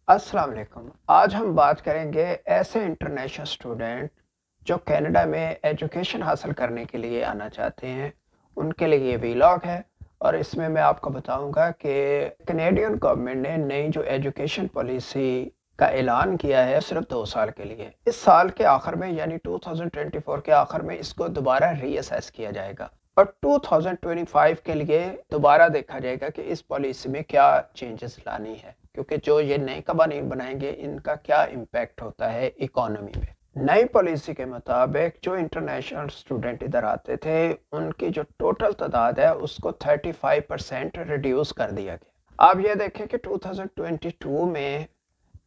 अस्सलाम वालेकुम। आज हम बात करेंगे ऐसे इंटरनेशनल स्टूडेंट जो कनाडा में एजुकेशन हासिल करने के लिए आना चाहते हैं। उनके लिए ये वीलॉग है और इसमें मैं आपको बताऊंगा कि कनेडियन गवर्नमेंट ने नई जो एजुकेशन पॉलिसी का ऐलान किया है सिर्फ 2 साल के लिए। इस साल के आखिर में यानी 2024 के आखिर में इसको दोबारा रीअसेस किया जाएगा और 2025 के लिए दोबारा देखा जाएगा कि इस पॉलिसी में क्या चेंजेस लानी है, क्योंकि जो ये नए कवानीन बनाएंगे इनका क्या इम्पैक्ट होता है इकोनॉमी में। नई पॉलिसी के मुताबिक जो इंटरनेशनल स्टूडेंट इधर आते थे उनकी जो टोटल तादाद है उसको 35% रिड्यूस कर दिया गया। आप ये देखें कि 2022 में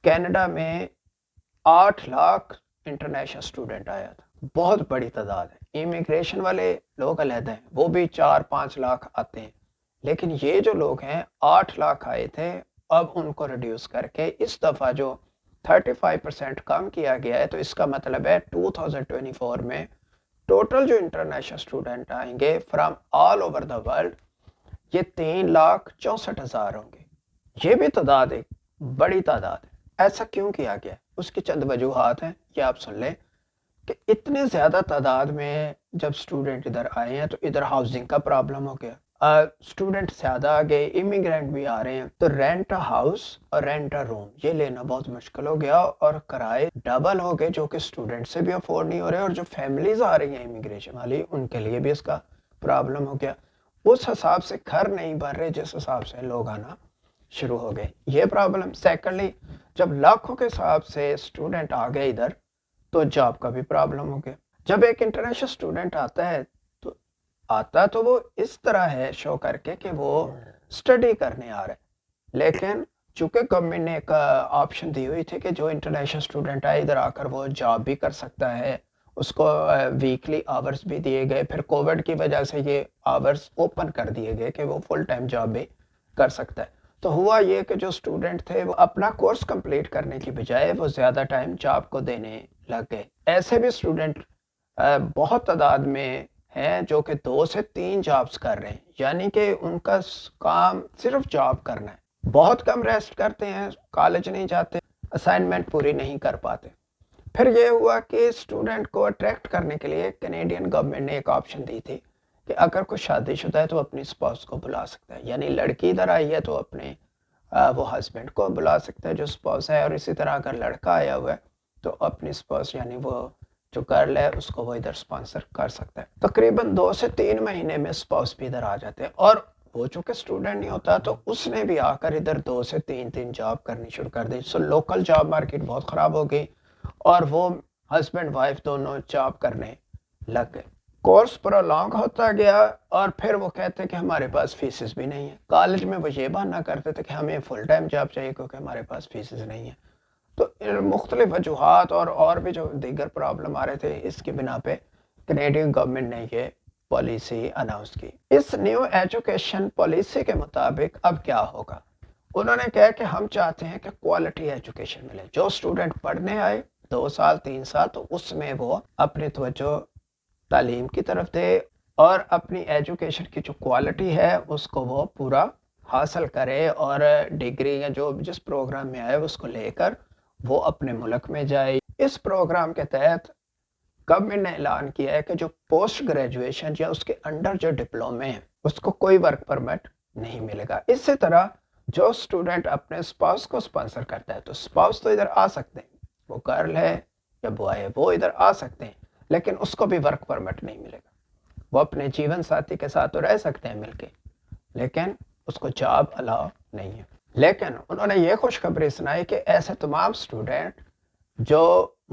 कनाडा में 8 लाख इंटरनेशनल स्टूडेंट आया था। बहुत बड़ी तादाद है। इमिग्रेशन वाले लोग अलग हैं, वो भी 4-5 लाख आते हैं, लेकिन ये जो लोग हैं 8 लाख आए थे, अब उनको रिड्यूस करके इस दफ़ा जो 35% कम किया गया है, तो इसका मतलब है 2024 में टोटल जो इंटरनेशनल स्टूडेंट आएंगे from all over the world ये 3,64,000 होंगे। ये भी तादाद एक बड़ी तादाद है। ऐसा क्यों किया गया? उसकी चंद वजूहात हैं, ये आप सुन लें कि इतने ज़्यादा तादाद में जब स्टूडेंट इधर आए हैं तो इधर हाउसिंग का प्रॉब्लम हो गया। स्टूडेंट ज़्यादा आ गए, इमिग्रेंट भी आ रहे हैं, तो रेंट अ हाउस और रेंट अ रूम ये लेना बहुत मुश्किल हो गया और किराए डबल हो गए, जो कि स्टूडेंट से भी अफोर्ड नहीं हो रहे और जो फैमिलीज आ रही हैं इमिग्रेशन वाली उनके लिए भी इसका प्रॉब्लम हो गया। उस हिसाब से घर नहीं भर रहे जिस हिसाब से लोग आना शुरू हो गए, ये प्रॉब्लम। सेकेंडली, जब लाखों के हिसाब से स्टूडेंट आ गए इधर तो जॉब का भी प्रॉब्लम हो गया। जब एक इंटरनेशनल स्टूडेंट आता तो वो इस तरह है शो करके कि वो स्टडी करने आ रहा है, लेकिन चूंकि गवर्नमेंट ने एक ऑप्शन दी हुई थी कि जो इंटरनेशनल स्टूडेंट आए इधर आकर वो जॉब भी कर सकता है, उसको वीकली आवर्स भी दिए गए। फिर कोविड की वजह से ये आवर्स ओपन कर दिए गए कि वो फुल टाइम जॉब भी कर सकता है। तो हुआ ये कि जो स्टूडेंट थे वो अपना कोर्स कंप्लीट करने की बजाय वो ज़्यादा टाइम जॉब को देने लग गए। ऐसे भी स्टूडेंट बहुत तादाद में हैं जो कि 2 से 3 जॉब्स कर रहे हैं, यानी कि उनका काम सिर्फ जॉब करना है। बहुत कम रेस्ट करते हैं, कॉलेज नहीं जाते, असाइनमेंट पूरी नहीं कर पाते। फिर ये हुआ कि स्टूडेंट को अट्रैक्ट करने के लिए कनेडियन गवर्नमेंट ने एक ऑप्शन दी थी कि अगर कोई शादीशुदा है तो अपनी स्पाउस को बुला सकता है, यानी लड़की इधर आई है तो अपने वो हस्बैंड को बुला सकता है जो स्पाउस है, और इसी तरह अगर लड़का आया हुआ है तो अपनी स्पाउस यानी वो जो गर्ल है उसको वो इधर स्पॉन्सर कर सकता है। तकरीबन 2 से 3 महीने में स्पाउस भी इधर आ जाते हैं, और वो चूंकि स्टूडेंट नहीं होता तो उसने भी आकर इधर 2 से 3 जॉब करनी शुरू कर दी। सो लोकल जॉब मार्केट बहुत ख़राब हो गई और वो हस्बैंड वाइफ दोनों जॉब करने लग गए। कोर्स प्रोलॉन्ग होता गया और फिर वो कहते कि हमारे पास फीसेस भी नहीं है। कॉलेज में वो ये बहाना करते थे कि हमें फुल टाइम जॉब चाहिए क्योंकि हमारे पास फीसेस नहीं है। तो मुख्तलिफ वजूहात और भी जो दीगर प्रॉब्लम आ रहे थे, इसकी बिना पे कनेडियन गवर्नमेंट ने ये पॉलिसी अनाउंस की। इस न्यू एजुकेशन पॉलिसी के मुताबिक अब क्या होगा? उन्होंने कहा कि हम चाहते हैं कि क्वालिटी एजुकेशन मिले। जो स्टूडेंट पढ़ने आए 2 साल 3 साल तो उसमें वो अपनी तवज्जो तालीम की तरफ दे और अपनी एजुकेशन की जो क्वालिटी है उसको वो पूरा हासिल करे और डिग्री या जो जिस प्रोग्राम में आए उसको लेकर वो अपने मुल्क में जाए। इस प्रोग्राम के तहत गवर्नमेंट ने ऐलान किया है कि जो पोस्ट ग्रेजुएशन या उसके अंडर जो डिप्लोमे हैं उसको कोई वर्क परमिट नहीं मिलेगा। इसी तरह जो स्टूडेंट अपने स्पाउस को स्पॉन्सर करता है तो स्पाउस तो इधर आ सकते हैं, वो गर्ल है या बॉय है वो इधर आ सकते हैं, लेकिन उसको भी वर्क परमिट नहीं मिलेगा। वो अपने जीवन साथी के साथ तो रह सकते हैं मिलके, लेकिन उसको जॉब अलाउ नहीं है। लेकिन उन्होंने ये खुशखबरी सुनाई कि ऐसे तमाम स्टूडेंट जो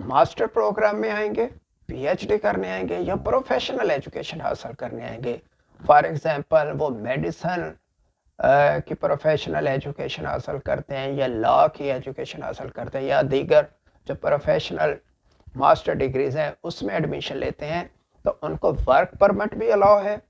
मास्टर प्रोग्राम में आएंगे, पीएचडी करने आएंगे या प्रोफेशनल एजुकेशन हासिल करने आएंगे, फॉर एग्जांपल वो मेडिसिन की प्रोफेशनल एजुकेशन हासिल करते हैं या लॉ की एजुकेशन हासिल करते हैं या दीगर जो प्रोफेशनल मास्टर डिग्रीज हैं उसमें एडमिशन लेते हैं, तो उनको वर्क परमिट भी अलाउ है।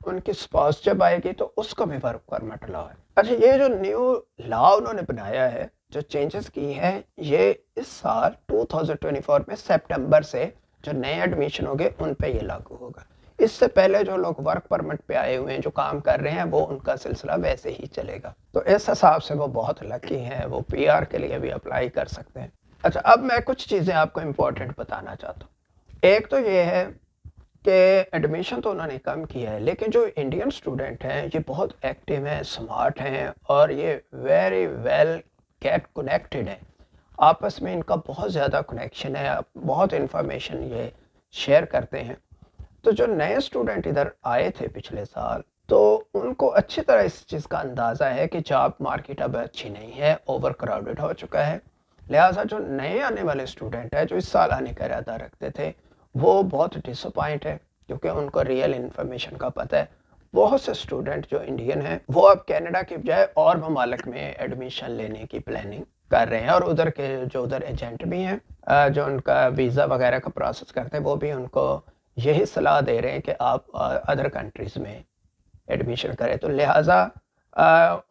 उनकी स्पाउस जब आएगी तो उसको भी वर्क परमिट अलाउ है। अच्छा, ये जो न्यू लॉ उन्होंने बनाया है, जो चेंजेस की हैं, ये इस साल 2024 में सितंबर से जो नए एडमिशन होंगे उन पे ये लागू होगा। اس سے پہلے جو لوگ ورک پرمٹ پہ آئے ہوئے ہیں جو کام کر رہے ہیں وہ ان کا سلسلہ ویسے ہی چلے گا. تو اس حساب سے وہ بہت لکی ہیں, وہ پی آر کے لیے بھی اپلائی کر سکتے ہیں. اچھا, اب میں کچھ چیزیں آپ کو امپورٹنٹ بتانا چاہتا ہوں. ایک تو یہ ہے کہ ایڈمیشن تو انہوں نے کم کیا ہے, لیکن جو انڈین اسٹوڈنٹ ہیں یہ بہت ایکٹیو ہیں, سمارٹ ہیں, اور یہ ویری ویل گیٹ کنیکٹڈ ہیں. آپس میں ان کا بہت زیادہ کنیکشن ہے, بہت انفارمیشن یہ شیئر کرتے ہیں. تو جو نئے اسٹوڈنٹ ادھر آئے تھے پچھلے سال, تو ان کو اچھی طرح اس چیز کا اندازہ ہے کہ جاب مارکیٹ اب اچھی نہیں ہے, اوور کراؤڈڈ ہو چکا ہے. لہٰذا جو نئے آنے والے اسٹوڈنٹ ہیں جو اس سال آنے کا ارادہ رکھتے تھے وہ بہت ڈس اپوائنٹ ہے, کیونکہ ان کو ریئل انفارمیشن کا پتہ ہے. بہت سے اسٹوڈنٹ جو انڈین ہیں وہ اب کینیڈا کی بجائے اور ممالک میں ایڈمیشن لینے کی پلاننگ کر رہے ہیں, اور ادھر کے جو ادھر ایجنٹ بھی ہیں جو ان کا ویزا وغیرہ کا پروسیس کرتے ہیں وہ بھی ان کو یہی صلاح دے رہے ہیں کہ آپ ادر کنٹریز میں ایڈمیشن کریں. تو لہٰذا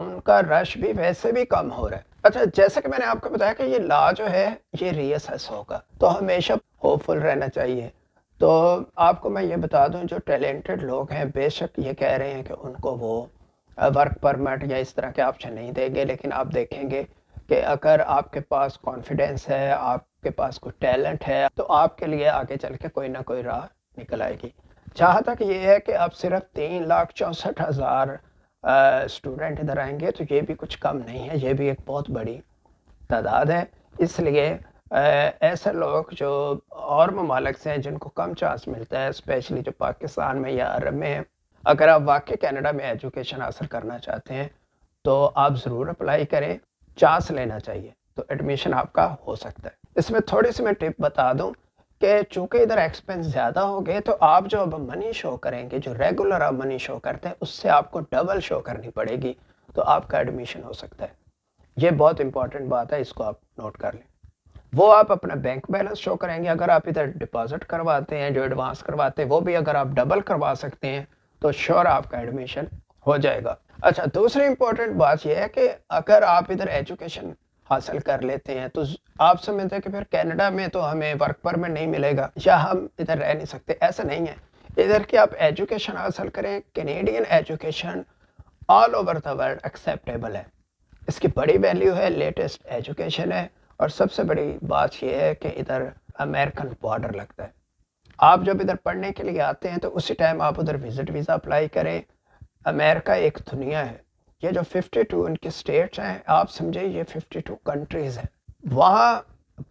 ان کا رش بھی ویسے بھی کم ہو رہا ہے. اچھا, جیسے کہ میں نے آپ کو بتایا کہ یہ لا جو ہے یہ ری اسیس ہوگا, تو ہمیشہ ہوپ فل رہنا چاہیے. تو آپ کو میں یہ بتا دوں, جو ٹیلنٹڈ لوگ ہیں بے شک یہ کہہ رہے ہیں کہ ان کو وہ ورک پرمٹ یا اس طرح کے آپشن نہیں دیں گے, لیکن آپ دیکھیں گے کہ اگر آپ کے پاس کانفیڈنس ہے, آپ کے پاس کوئی ٹیلنٹ ہے, تو آپ کے لیے آگے چل کے کوئی نہ کوئی راہ نکل آئے گی. جہاں تک یہ ہے کہ اب صرف 3,64,000 اسٹوڈنٹ ادھر آئیں گے, تو یہ بھی کچھ کم نہیں ہے, یہ بھی ایک بہت بڑی تعداد ہے. اس لیے ایسے لوگ جو اور ممالک سے ہیں جن کو کم چانس ملتا ہے, اسپیشلی جو پاکستان میں یا عرب میں ہیں, اگر آپ واقعی کینیڈا میں ایجوکیشن حاصل کرنا چاہتے ہیں تو آپ ضرور اپلائی کریں, چانس لینا چاہیے, تو ایڈمیشن آپ کا ہو سکتا ہے. اس میں تھوڑی سی میں ٹپ بتا دوں کہ چونکہ ادھر ایکسپینس زیادہ ہو گئے, تو آپ جو اب منی شو کریں گے, جو ریگولر آپ منی شو کرتے ہیں, اس سے آپ کو ڈبل شو کرنی پڑے گی, تو آپ کا ایڈمیشن ہو سکتا ہے. یہ بہت امپورٹنٹ بات ہے, اس کو آپ نوٹ کر لیں. وہ آپ اپنا بینک بیلنس شو کریں گے, اگر آپ ادھر ڈپازٹ کرواتے ہیں, جو ایڈوانس کرواتے ہیں, وہ بھی اگر آپ ڈبل کروا سکتے ہیں تو شور آپ کا ایڈمیشن ہو جائے گا. اچھا, دوسری امپورٹنٹ بات یہ ہے کہ اگر آپ ادھر ایجوکیشن حاصل کر لیتے ہیں تو آپ سمجھتے ہیں کہ پھر کینیڈا میں تو ہمیں ورک پرمٹ نہیں ملے گا یا ہم ادھر رہ نہیں سکتے. ایسا نہیں ہے. ادھر کی آپ ایجوکیشن حاصل کریں, Canadian education all over the world acceptable ہے, اس کی بڑی ویلیو ہے, لیٹسٹ ایجوکیشن ہے, اور سب سے بڑی بات یہ ہے کہ ادھر امریکن بارڈر لگتا ہے. آپ جب ادھر پڑھنے کے لیے آتے ہیں تو اسی ٹائم آپ ادھر وزٹ ویزا اپلائی کریں. امریکہ ایک دنیا ہے, یہ جو 52 ان کے اسٹیٹس ہیں, آپ سمجھے یہ 52 کنٹریز ہیں, وہاں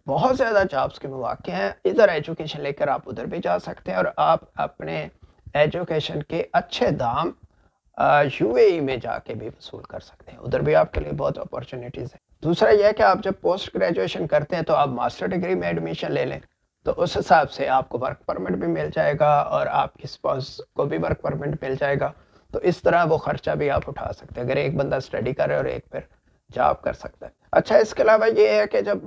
بہت زیادہ جابس کے مواقع ہیں. ادھر ایجوکیشن لے کر آپ ادھر بھی جا سکتے ہیں, اور آپ اپنے ایجوکیشن کے اچھے دام یو اے ای میں جا کے بھی وصول کر سکتے ہیں, ادھر بھی آپ کے لیے بہت اپارچونیٹیز ہیں. دوسرا یہ کہ آپ جب پوسٹ گریجویشن کرتے ہیں تو آپ ماسٹر ڈگری میں ایڈمیشن لے لیں, تو اس حساب سے آپ کو ورک پرمٹ بھی مل جائے گا اور آپ کی اسپاؤس کو بھی ورک پرمٹ مل جائے گا. تو اس طرح وہ خرچہ بھی آپ اٹھا سکتے ہیں, اگر ایک بندہ اسٹڈی کرے اور ایک پھر جاب کر سکتا ہے. اچھا, اس کے علاوہ یہ ہے کہ جب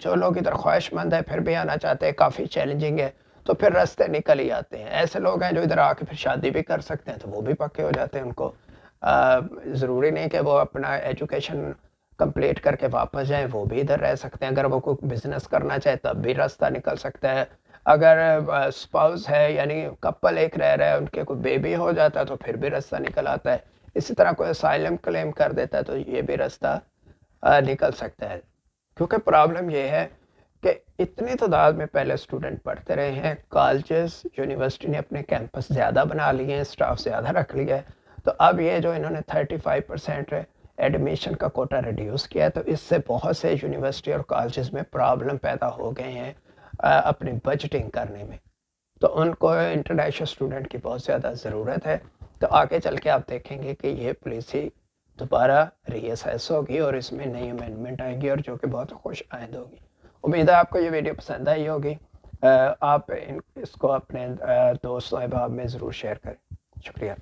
جو لوگ ادھر خواہش مند ہیں پھر بھی آنا چاہتے ہیں, کافی چیلنجنگ ہے, تو پھر راستے نکل ہی آتے ہیں. ایسے لوگ ہیں جو ادھر آ کے پھر شادی بھی کر سکتے ہیں, تو وہ بھی پکے ہو جاتے ہیں. ان کو ضروری نہیں کہ وہ اپنا ایجوکیشن کمپلیٹ کر کے واپس جائیں, وہ بھی ادھر رہ سکتے ہیں. اگر وہ کوئی بزنس کرنا چاہے تب بھی راستہ نکل سکتا ہے. اگر اسپاؤس ہے یعنی کپل ایک رہ رہا ہے, ان کے کوئی بیبی ہو جاتا ہے تو پھر بھی راستہ نکل آتا ہے. اسی طرح کوئی اسائلم کلیم کر دیتا ہے تو یہ بھی راستہ نکل سکتا ہے. کیونکہ پرابلم یہ ہے کہ اتنی تعداد میں پہلے اسٹوڈنٹ پڑھتے رہے ہیں, کالجز یونیورسٹی نے اپنے کیمپس زیادہ بنا لیے ہیں, اسٹاف زیادہ رکھ لیا ہے, تو اب یہ جو انہوں نے 35% ایڈمیشن کا کوٹا ریڈیوس کیا ہے, تو اس سے بہت سے یونیورسٹی اور کالجز میں پرابلم پیدا ہو گئے ہیں اپنی بجٹنگ کرنے میں. تو ان کو انٹرنیشنل اسٹوڈنٹ کی بہت زیادہ ضرورت ہے. تو آگے چل کے آپ دیکھیں گے کہ یہ پالیسی دوبارہ ری اسیس ہوگی اور اس میں نئی امینڈمنٹ آئے گی, اور جو کہ بہت خوش آئند ہوگی. امید ہے آپ کو یہ ویڈیو پسند آئی ہوگی. آپ اس کو اپنے دوست و احباب میں ضرور شیئر کریں. شکریہ.